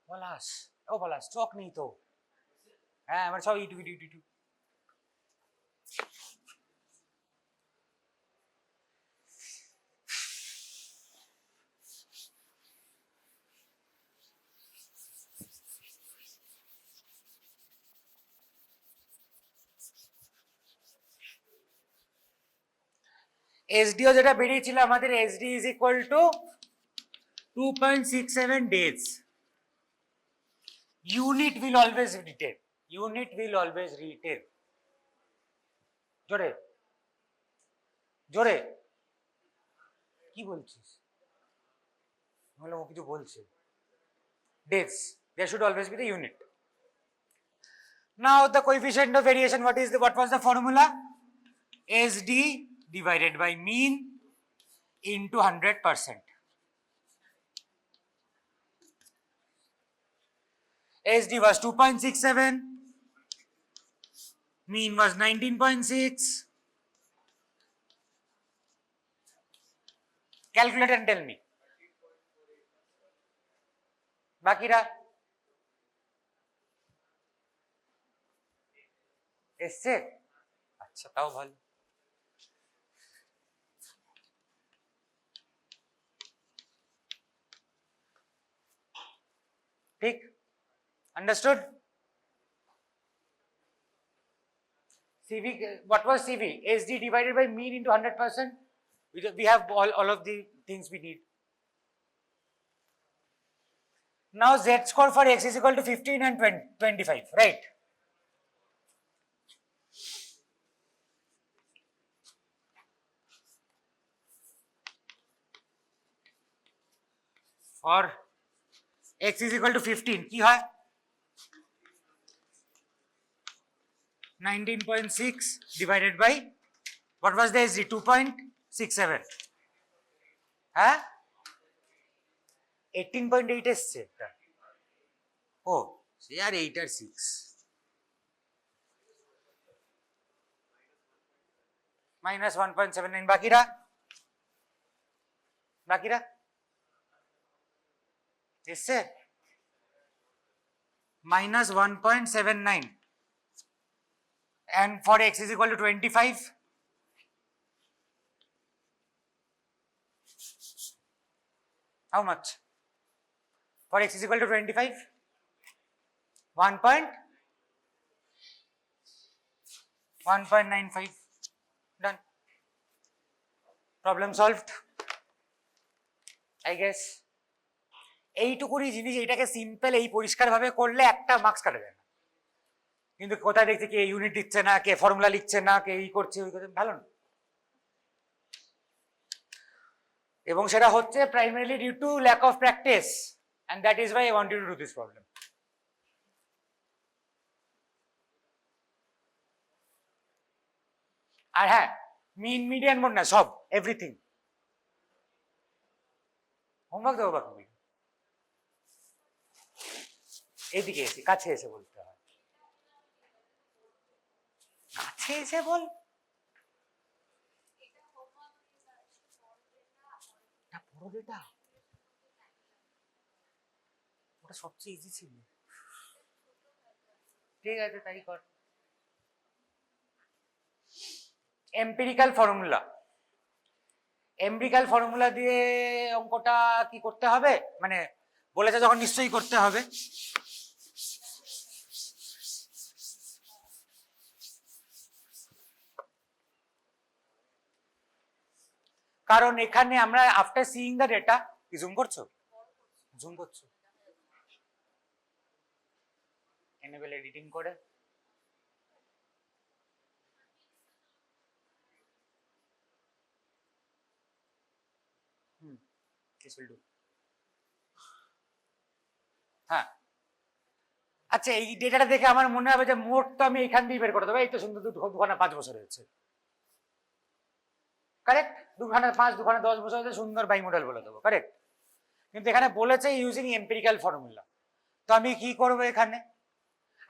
পলাশ ও পলাশ চক নেই তো হ্যাঁ আমার সব ইটু ইটু ইটু এসডিও যেটা বেরিয়েছিল আমাদের SD is equal two 2.67 days. Unit will always retain. Unit will always retain. জোরে জোরে কি বলছিস বললাম ও কিছু বলছে days there should always be the unit. Now the coefficient of variation what was the formula? SD divided by mean into 100%. SD was 2.67, mean was 19.6. Calculate and tell me. বাকিরা এসছে আচ্ছা তাও ভালো ঠিক understood? CV, what was CV? SD divided by mean into 100%. We have all of the things we need. Now Z score for X is equal to 15 and 25, right? For X is equal to 15, কি হয়? 19.6 divided by what was the SD? 2.67. হ্যাঁ 18.8 এসছে এটা ও সে আর 8 আর 6 minus 1.79 বাকিরা এসছে minus 1.79, and for x is equal to 25, how much? For x is equal to 25, 1.95, done. Problem solved, I guess. এইটুকুনি জিনিস, এইটাকে সিম্পল এই পরিষ্কার ভাবে করলে একটা মার্কস কাটা যায় না, কিন্তু কোথায় দেখছি কে ইউনিট দিচ্ছে না, কে ফর্মুলা লিখছে না, কে ই করছে ওই করছে, ভালো না। এবং সেটা হচ্ছে primarily due to lack of practice, and that is why I want you to do this problem. আর হ্যাঁ, মিন মিডিয়ান মোড না, সব এভরিথিং হোমওয়ার্ক দেবো বাকি। এইদিকে এসে কাছে এসে বলতে হয়, কাছে এসে বল। বড়টা ওটা সবচেয়ে ইজি ছিল, ঠিক আছে তাই কর। এম্পিরিক্যাল ফর্মুলা, এম্পিরিক্যাল ফর্মুলা দিয়ে অঙ্কটা কি করতে হবে, মানে বলেছে যখন নিশ্চয়ই করতে হবে। কারণ এখানে আমরা আফটার সিইং দ্য ডেটা, কি জুম করছো, জুম করছো, এনেবল এডিটিং করে this will do. হ্যাঁ, আচ্ছা এই ডেটাটা দেখে আমার মনে হবে যে মোট তো আমি এখান দিয়ে বের করে দেবো, এই তো সুন্দর দুখানা 5 বছর হয়েছে, কারেক্ট, দুখানা 5 দুখানা 10 বছর হয়েছে, সুন্দর বাই মডেল বলে দেবো, কারেক্ট। কিন্তু এখানে বলেছে ইউজিং এম্পিরিক্যাল ফর্মুলা, তো আমি কি করব, এখানে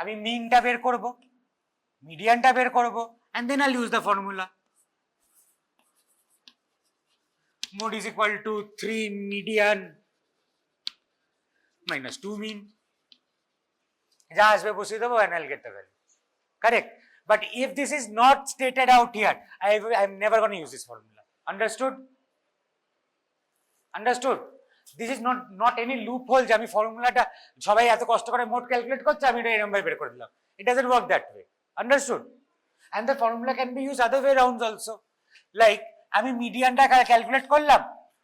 আমি মিনটা বের করব, মিডিয়ানটা বের করব, and then I'll use the formula. Mode is equal to 3 median minus 2 mean. যা আসবে বসিয়ে দেবো and I'll get the value, correct. But if this is not stated out here, I'm never going to use this formula. Understood? Understood? This is not any loophole যে আমি ফর্মুলাটা সবাই এত কষ্ট করে মোড ক্যালকুলেট করছে, আমি এটা এরকম ভাবে বের করে দিলাম। It doesn't work that way. Understood? And the formula can be used other way around also. Like আমি মিডিয়ানটা ক্যালকুলেট করলাম,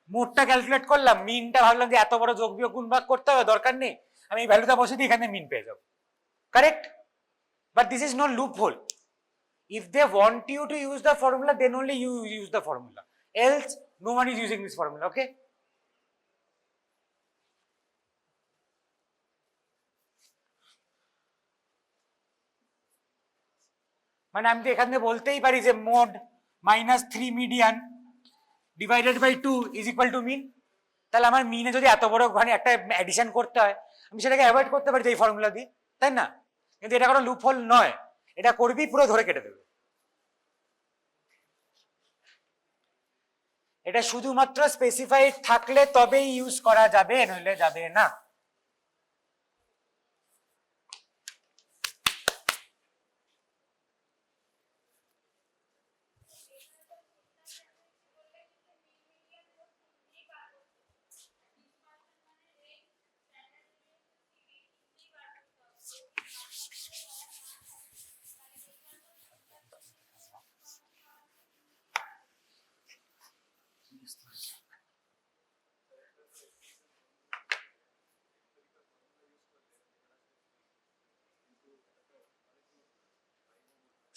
মোডটা ক্যালকুলেট করলাম, মিনটা ভাবলাম যে এত বড় যোগ বিয়োগ গুণ ভাগ করতে হবে, দরকার নেই, আমি এই ভ্যালুটা বসিয়ে দিই, এখানে মিন পেয়ে যাবো, correct. But this is no loophole. If they want you to use the formula, then only you use the formula. Else, no one is using this formula, okay? মানে আমি তো এখানে বলতেই পারি যে mode -3 median divided by 2 is equal to mean. তাহলে আমার মিনে যদি এত বড় মানে একটা অ্যাডিশন করতে হয়, আমি সেটাকে অ্যাভয়েড করতে পারি এই ফর্মুলা দিয়ে, তাই না? কিন্তু এটা কোনো লুপহোল নয়, এটা করবি পুরো ধরে কেটে দেবে। এটা শুধুমাত্র স্পেসিফাইড থাকলে তবেই ইউজ করা যাবে, নইলে যাবে না।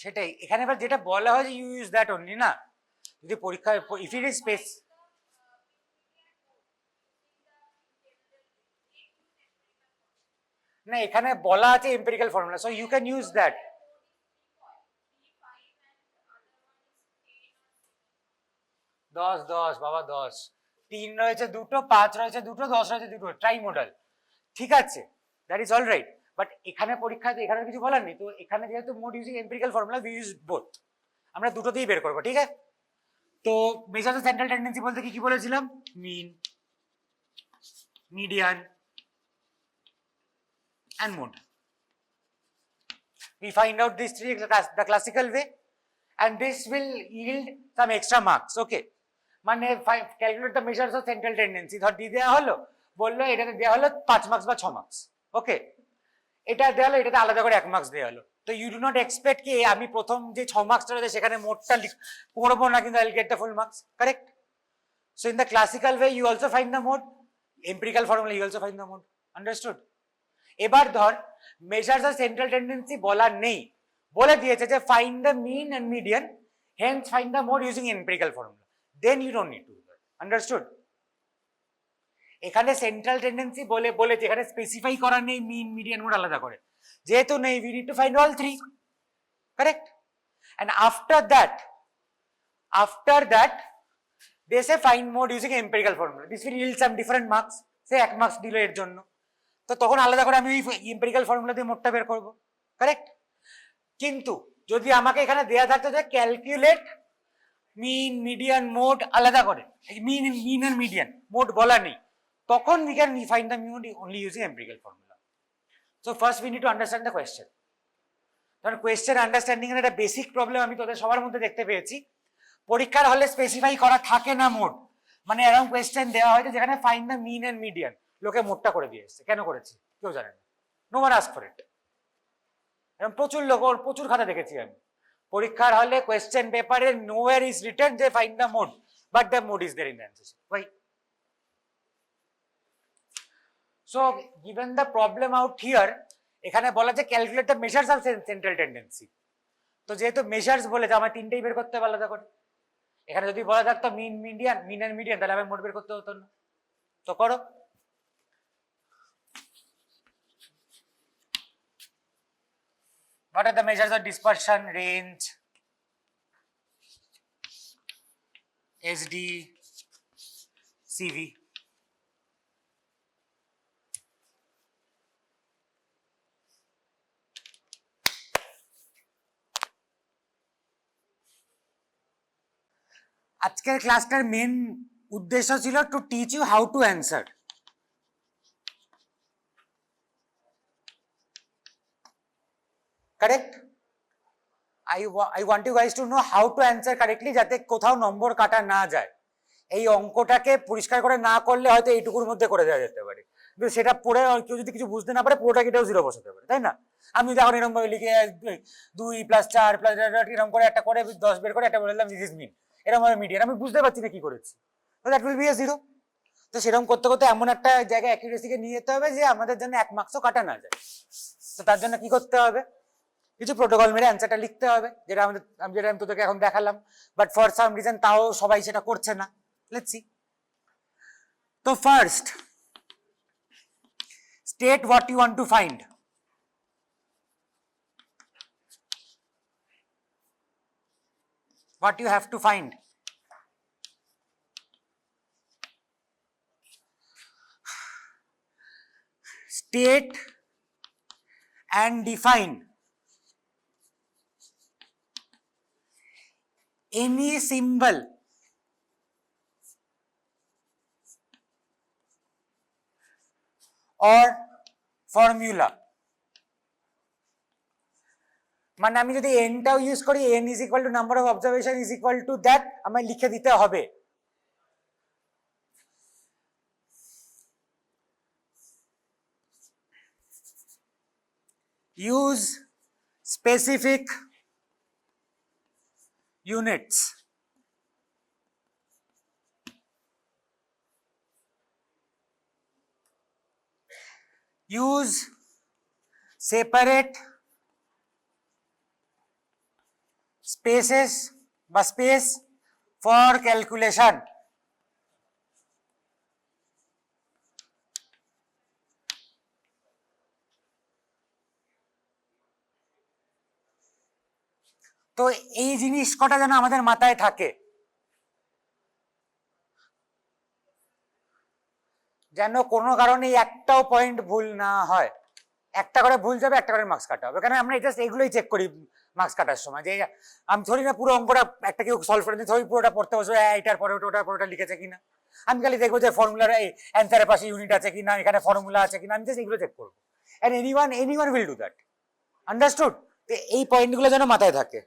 সেটাই এখানে এবার যেটা বলা হয় যে ইউ ইউজ দ্যাট অনলি, না যদি পরীক্ষায় ইফ ইট ইজ স্পেস, না এখানে বলা আছে empirical formula, so you can use that. 10 10 বাবা 10, 3 রয়েছে দুটো, 5 রয়েছে দুটো, 10 রয়েছে দুটো, ট্রাই মডেল, ঠিক আছে, that is all right. But এখানে পরীক্ষাতে এখানে কিছু বলার নেই, তো এখানে যেহেতু mode using empirical formula, we use both, আমরা দুটোতেই বের করবো, ঠিক আছে। তো মেজার সেন্ট্রাল টেন্ডেন্সি বলতে কি কি বলেছিলাম, mean, median and mode, We find out these three the classical way, and this will yield some extra marks. Okay, মানে calculate the measures of central tendency. ধর দিয়ে দেওয়া হলো, বললো এটাতে দেওয়া হলো 5 মার্কস বা 6 মার্কস। ওকে, এটা দেওয়া হলো, এটাতে আলাদা করে 1 মার্কস দেওয়া হলো। তো ইউ ডু নট এক্সপেক্ট কি আমি প্রথম যে 6 মার্কসটা রয়েছে সেখানে মোটটা করবো না, কিন্তু I will get the full marks. Correct? So in the classical way you also find the mode, empirical formula you also find the mode. Understood? এবার ধর measures of central tendency বলা নেই, বলে দিয়েছে যে find the mean and median, hence find the mode using empirical formula, then you don't need to do that. Understood? এখানে central tendency বলে এখানে স্পেসিফাই করা নেই মিন মিডিয়ান মোড আলাদা করে, যেহেতু নেই we need to find all three. Correct? And after that they say find mode using empirical formula. This will yield some different marks, say 1 marks দিল এর জন্য, তো তখন আলাদা করে আমি empirical formula দিয়ে মোডটা বের করব। কারেক্ট? কিন্তু যদি আমাকে এখানে দেয়া থাকতো যে ক্যালকুলেট মিন মিডিয়ান মোড আলাদা করে, মিন এন্ড মিডিয়ান মোড বলা নেই, তখন we can find the mode only using empirical formula. So first we need to understand the question. কারণ কোয়েশ্চেন আন্ডারস্ট্যান্ডিং এর একটা বেসিক প্রবলেম আমি তোদের সবার মধ্যে দেখতে পেয়েছি, পরীক্ষার হলে স্পেসিফাই করা থাকে না মোড, মানে এরকম কোয়েশ্চেন দেওয়া হয়তো যেখানে find the mean and median, লোকে মোডটা করে দিয়ে এসছে, কেন করেছি কেউ জানে না, no one ask for it. এরকম প্রচুর লোক, প্রচুর খাতা দেখেছি আমি পরীক্ষার হলে কোয়েশ্চেন পেপারে নোওয়্যার ইজ রিটেন যে find the mode, but the mode is there in the answer sheet. Why? So given the problem out here, এখানে বলা যে calculate the measures of central tendency, তো যেহেতু মেজার্স বলেছে আমার তিনটেই বের করতে হবে আলাদা করে, এখানে যদি বলা থাকতো মিন এন্ড মিডিয়ান তাহলে আমি মোড বের করতে হতো না। তো করো, what are the measures of dispersion, range, SD, CV? আজকের ক্লাসটার মেন উদ্দেশ্য ছিল to teach you how to answer. Correct? I want you guys to know how to answer correctly, যাতে কোথাও নম্বর কাটা না যায়। এই অঙ্কটাকে পরিষ্কার করে না করলে হয়তো এইটুকুর মধ্যে করে দেওয়া যেতে পারে, কিন্তু সেটা পড়ে কেউ যদি কিছু বুঝতে না পারে পুরোটা কেটেও 0 বসাতে পারে, তাই না? আমি যদি এখন এরকম ভাবে লিখে 2 + 4 + এরকম করে একটা করে 10 বের করে একটা বললাম দিস ইজ মিন, এরকম ভাবে মিডিয়ান, আমি বুঝতে পারছি না কি করেছি, তো দ্যাট উইল বি এ 0। তো সেরকম করতে করতে এমন একটা জায়গায় অ্যাকিউরেসিকে নিয়ে যেতে হবে যে আমাদের জন্য 1 মার্কসও কাটা না যায়। তো তার জন্য কি করতে হবে? কিছু প্রোটোকল মেরে অ্যান্সারটা লিখতে হবে, যেটা আমি তোদেরকে এখন দেখালাম, বাট ফর সাম রিজন তাও সবাই সেটা করছে না। Let's see. তো first state what you want to find. What you have to find. State and define any symbol or formula, মানে আমি যদি এনটাও ইউজ করি, n is equal two number of observation is equal to that, আমায় লিখে দিতে হবে। Use specific units, use separate spaces বা space for calculation. তো এই জিনিস কটা যেন আমাদের মাথায় থাকে, যেন কোনো কারণে একটাও পয়েন্ট ভুল না হয়। একটা করে ভুল যাবে, একটা করে মার্কস কাটা হবে, কারণ আমরা জাস্ট এগুলোই চেক করি মার্কস কাটার সময়, যে আমি ধরি না পুরো অঙ্কটা একটা কেউ সলভ করে দিই, ধরি পুরোটা পড়তে বসে এটার পরে ওটার পরে ওটা লিখেছে কিনা, আমি খালি দেখবো যে ফর্মুলার এই অ্যান্সারের পাশে ইউনিট আছে কিনা, এখানে ফর্মুলা আছে কিনা, আমি জাস্ট এগুলো চেক করবো। And anyone will do that. Understood? এই পয়েন্টগুলো যেন মাথায় থাকে।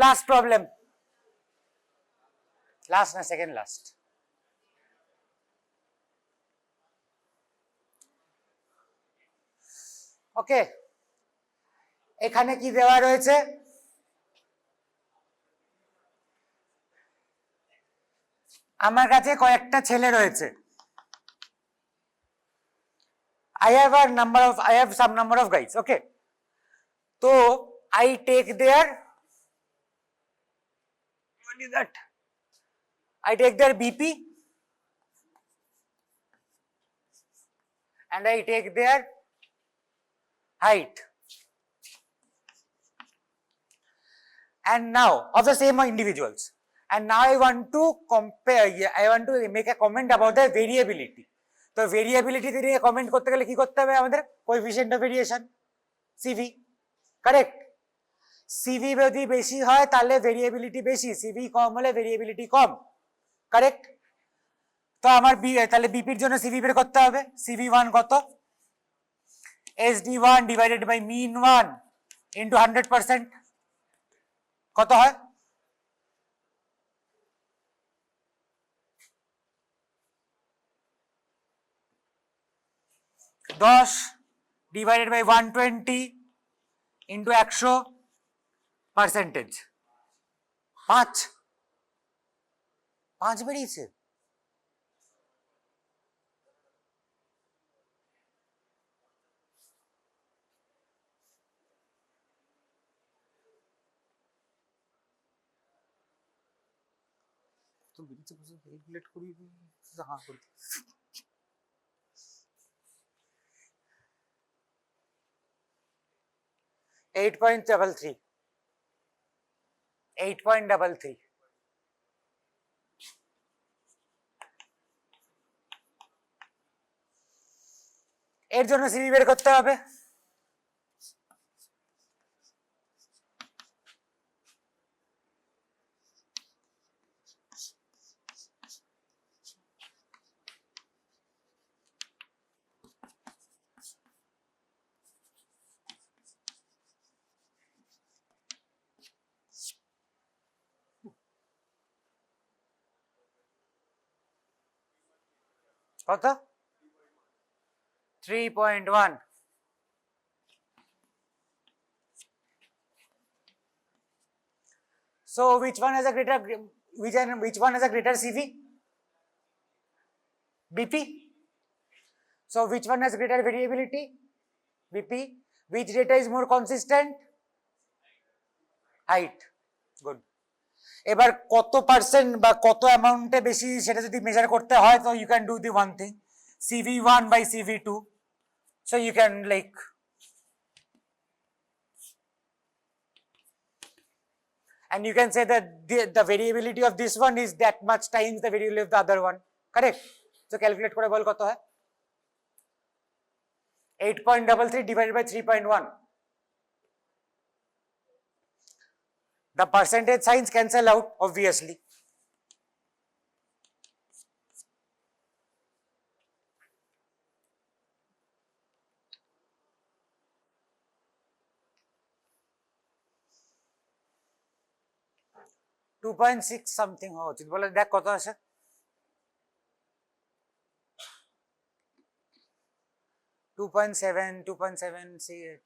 Last problem. Last না second last. ওকে, এখানে কি দেওয়া রয়েছে? আমার কাছে কয়েকটা ছেলে রয়েছে। I have some number of guys. Okay, so I take their, what is that? I take their BP and I take their height. And now of the same individuals. And now I want to compare, I want to make a comment about the variability. তো variability নিয়ে comment করতে গেলে কি করতে হবে আমাদের? Coefficient of variation, CV, correct? CV যদি বেশি হয় তাহলে ভেরিয়েবিলিটি বেশি, সিভি কম হলে ভেরিয়েবিলিটি কম, কারেক্ট? তো আমার তাহলে বিপির জন্য সিভি বের করতে হবে। সিভি ওয়ান কত? SD1 divided by mean one into 100%, কত হয়? 10 ডিভাইডেড বাই 120 ইন্টু 100%, 5 বেরিয়েছে। তো বেরিয়েছে, ক্যালকুলেট করি, হ্যাঁ করি। 8.33, 8.33। এর জন্য সিভি বের করতে হবে। কত? 3.1। So which one has a greater CV? BP. So which one has greater variability? BP. Which data is more consistent? Height. Good. এবার কত পার্সেন্ট বা কত অ্যামাউন্টে বেশি সেটা যদি মেজার করতে হয়, তো you can do the one thing, CV1 by CV2. So you can like and you can say that the variability of this one is that much times the variability of the other one, correct? So calculate করে বল কত হয়? 8.33 divided by 3.1. The percentage signs cancel out, obviously. To 2.6 something হওয়া উচিত, বলে দেখ কত আসে। 2.7, 2.7,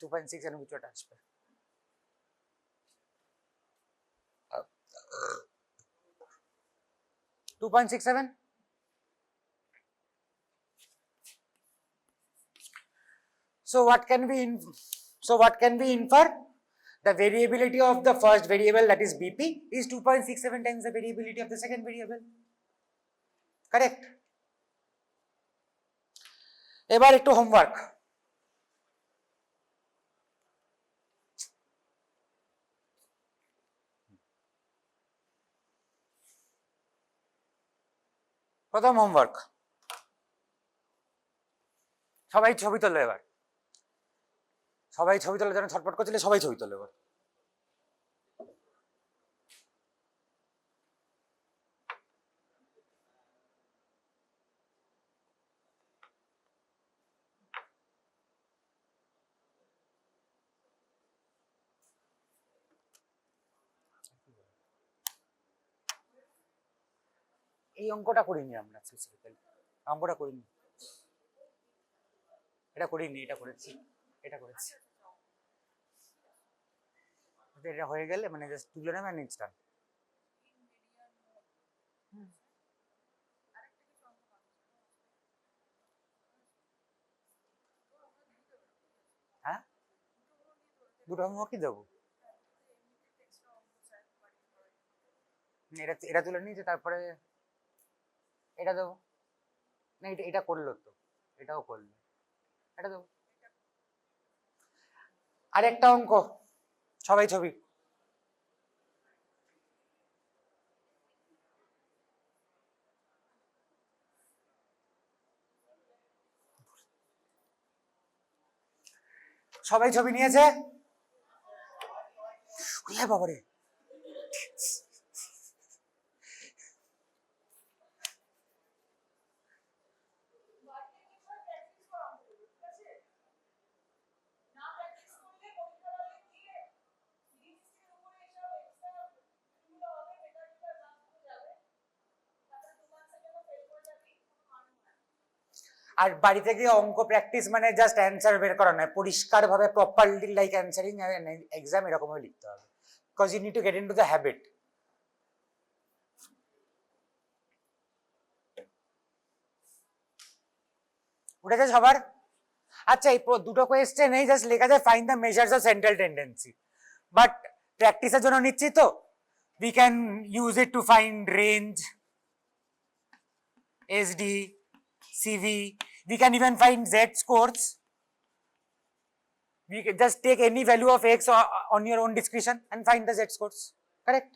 2.6 এর ভিতরে আসবে। 2.67। So what can we infer? The variability of the first variable, that is BP, is 2.67 times the variability of the second variable, correct? এবার একটু হোমওয়ার্ক। প্রথম হোমওয়ার্ক, সবাই ছবি তোলো এবার, সবাই ছবি তোলো, যেন ছটপট করছিলে, সবাই ছবি তোলো এবার। এই অঙ্কটা করিনি আমরা, অঙ্কটা করিনি, এটা করিনি, এটা করেছি, এটা করেছি। এটা হয়ে গেলে মানে জাস্ট তুলে নেবে নেক্সট টাইম। হ্যাঁ, দুটো অঙ্ক কি দেবো? এটা এটা তুলে নিয়েছে, তারপরে এটা দেবো না, এটা এটা করলো তো, এটাও করলো, এটা দেবো। আরেকটা অঙ্ক, সবাই ছবি। সবাই ছবি নিয়েছে? বাবারে, আর বাড়িতে গিয়ে অঙ্ক প্র্যাকটিস মানে জাস্ট অ্যান্সার বের করা নয়, পরিষ্কার ভাবে প্রপারলি লাইক অ্যান্সারিং এক্সাম এরকম ভাবে লিখতে হবে, because you need to get into the habit. উঠেছে সবার? আচ্ছা, এই দুটো কোয়েশ্চেন এই জাস্ট লেখা যায় find the measures of central tendency, but প্র্যাকটিসের জন্য নিচ্ছি তো, we can use it to find range, SD, CV, we can even find Z scores. We can just take any value of X on your own discretion and find the Z scores, correct?